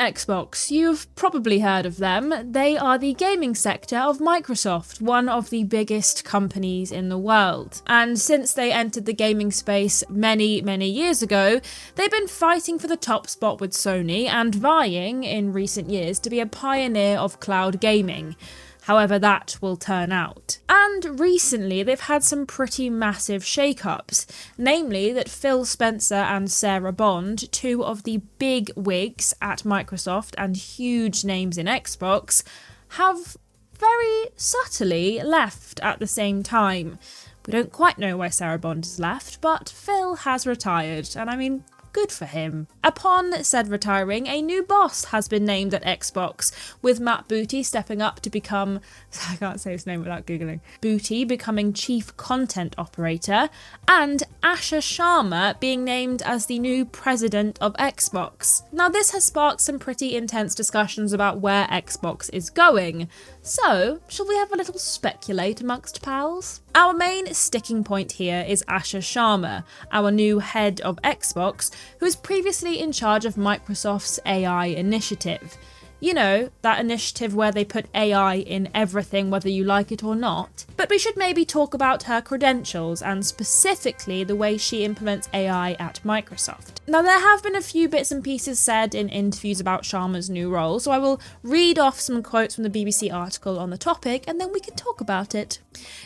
Xbox. You've probably heard of them. They are the gaming sector of Microsoft, one of the biggest companies in the world. And since they entered the gaming space many, many years ago, they've been fighting for the top spot with Sony and vying in recent years to be a pioneer of cloud gaming. However that will turn out. And recently they've had some pretty massive shake-ups, namely that Phil Spencer and Sarah Bond, two of the big wigs at Microsoft and huge names in Xbox, have very subtly left at the same time. We don't quite know why Sarah Bond has left, but Phil has retired, and I mean, good for him. Upon said retiring, a new boss has been named at Xbox, with Matt Booty stepping up to become, I can't say his name without googling, Booty becoming Chief Content Operator, and Asha Sharma being named as the new President of Xbox. Now this has sparked some pretty intense discussions about where Xbox is going. So, shall we have a little speculate amongst pals? Our main sticking point here is Asha Sharma, our new head of Xbox, who was previously in charge of Microsoft's AI initiative. You know, that initiative where they put AI in everything, whether you like it or not. But we should maybe talk about her credentials and specifically the way she implements AI at Microsoft. Now, there have been a few bits and pieces said in interviews about Sharma's new role, so I will read off some quotes from the BBC article on the topic and then we can talk about it.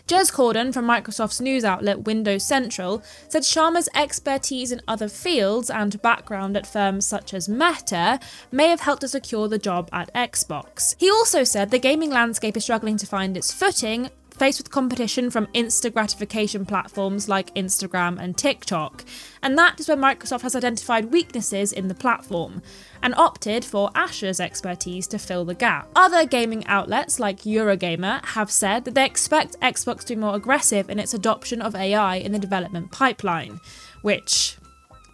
Jez Corden from Microsoft's news outlet Windows Central said Sharma's expertise in other fields and background at firms such as Meta may have helped to secure the job at Xbox. He also said the gaming landscape is struggling to find its footing, faced with competition from instant gratification platforms like Instagram and TikTok. And that is where Microsoft has identified weaknesses in the platform and opted for Asha's expertise to fill the gap. Other gaming outlets like Eurogamer have said that they expect Xbox to be more aggressive in its adoption of AI in the development pipeline, which,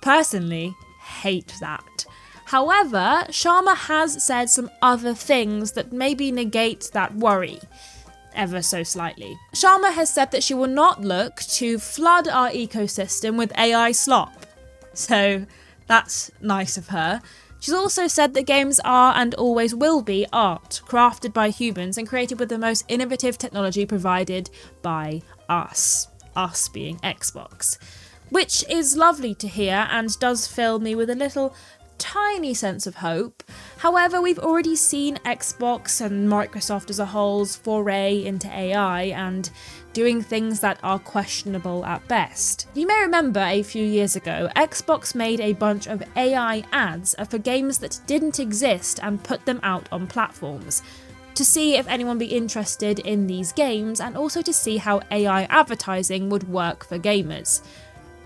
personally, hate that. However, Sharma has said some other things that maybe negate that worry ever so slightly. Sharma has said that she will not look to flood our ecosystem with AI slop. So that's nice of her. She's also said that games are and always will be art, crafted by humans and created with the most innovative technology provided by us being Xbox. Which is lovely to hear and does fill me with a little tiny sense of hope. However, we've already seen Xbox and Microsoft as a whole's foray into AI and doing things that are questionable at best. You may remember a few years ago, Xbox made a bunch of AI ads for games that didn't exist and put them out on platforms to see if anyone would be interested in these games and also to see how AI advertising would work for gamers.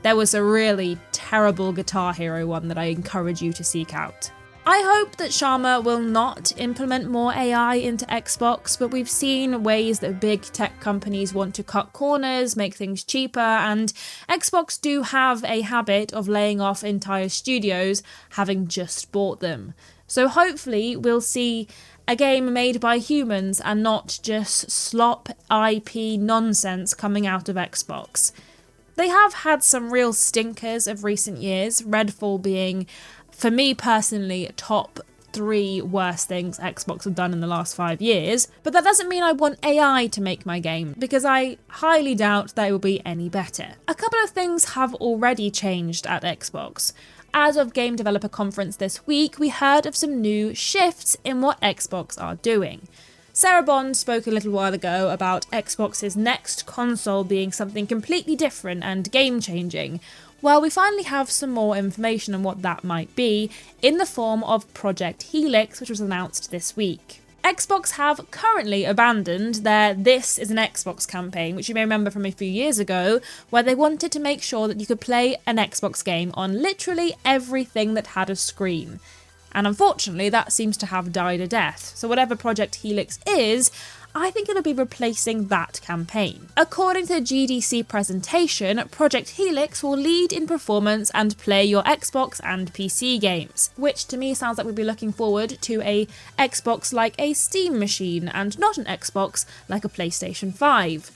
There was a really terrible Guitar Hero one that I encourage you to seek out. I hope that Sharma will not implement more AI into Xbox, but we've seen ways that big tech companies want to cut corners, make things cheaper, and Xbox do have a habit of laying off entire studios, having just bought them. So hopefully we'll see a game made by humans and not just slop IP nonsense coming out of Xbox. They have had some real stinkers of recent years, Redfall being, for me personally, top 3 worst things Xbox have done in the last 5 years, but that doesn't mean I want AI to make my game, because I highly doubt they will be any better. A couple of things have already changed at Xbox. As of Game Developer Conference this week, we heard of some new shifts in what Xbox are doing. Sarah Bond spoke a little while ago about Xbox's next console being something completely different and game-changing. Well, we finally have some more information on what that might be in the form of Project Helix, which was announced this week. Xbox have currently abandoned their This is an Xbox campaign, which you may remember from a few years ago, where they wanted to make sure that you could play an Xbox game on literally everything that had a screen. And unfortunately, that seems to have died a death. So whatever Project Helix is, I think it'll be replacing that campaign. According to the GDC presentation, Project Helix will lead in performance and play your Xbox and PC games, which to me sounds like we'd be looking forward to a Xbox like a Steam machine and not an Xbox like a PlayStation 5,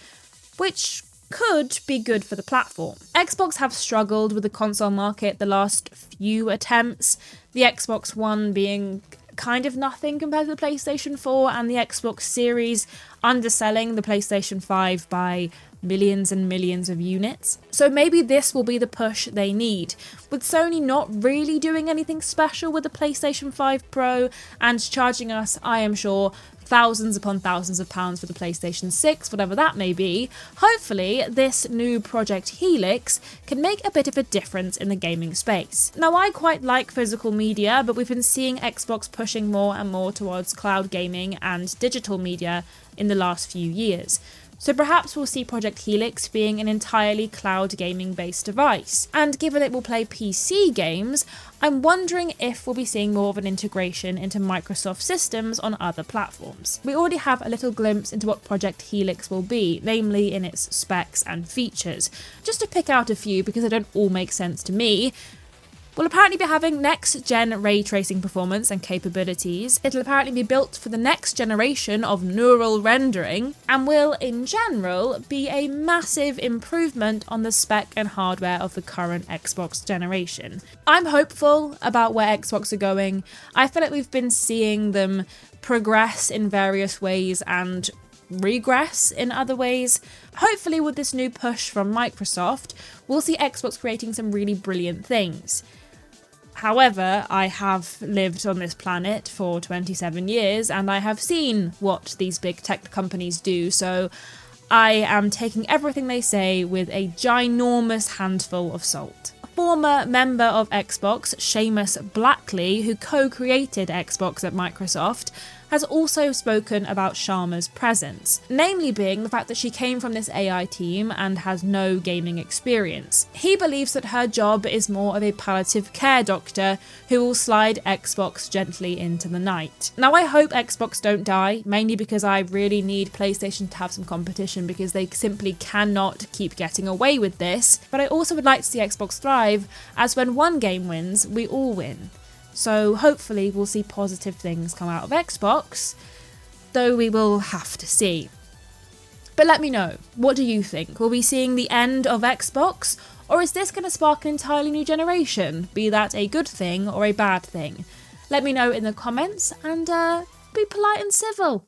which could be good for the platform. Xbox have struggled with the console market the last few attempts, the Xbox One being kind of nothing compared to the PlayStation 4 and the Xbox Series, underselling the PlayStation 5 by millions and millions of units. So maybe this will be the push they need. With Sony not really doing anything special with the PlayStation 5 Pro and charging us, I am sure, thousands upon thousands of pounds for the PlayStation 6, whatever that may be, hopefully this new Project Helix can make a bit of a difference in the gaming space. Now, I quite like physical media, but we've been seeing Xbox pushing more and more towards cloud gaming and digital media in the last few years. So perhaps we'll see Project Helix being an entirely cloud gaming based device. And given it will play PC games, I'm wondering if we'll be seeing more of an integration into Microsoft systems on other platforms. We already have a little glimpse into what Project Helix will be, namely in its specs and features. Just to pick out a few because they don't all make sense to me. We'll apparently be having next-gen ray tracing performance and capabilities. It'll apparently be built for the next generation of neural rendering and will, in general, be a massive improvement on the spec and hardware of the current Xbox generation. I'm hopeful about where Xbox are going. I feel like we've been seeing them progress in various ways and regress in other ways. Hopefully with this new push from Microsoft, we'll see Xbox creating some really brilliant things. However, I have lived on this planet for 27 years and I have seen what these big tech companies do, so I am taking everything they say with a ginormous handful of salt. A former member of Xbox, Seamus Blackley, who co-created Xbox at Microsoft, has also spoken about Sharma's presence, namely being the fact that she came from this AI team and has no gaming experience. He believes that her job is more of a palliative care doctor who will slide Xbox gently into the night. Now, I hope Xbox don't die, mainly because I really need PlayStation to have some competition because they simply cannot keep getting away with this, but I also would like to see Xbox thrive, as when one game wins, we all win. So hopefully we'll see positive things come out of Xbox, though we will have to see. But let me know, what do you think? Will we be seeing the end of Xbox, or is this going to spark an entirely new generation, be that a good thing or a bad thing? Let me know in the comments and be polite and civil.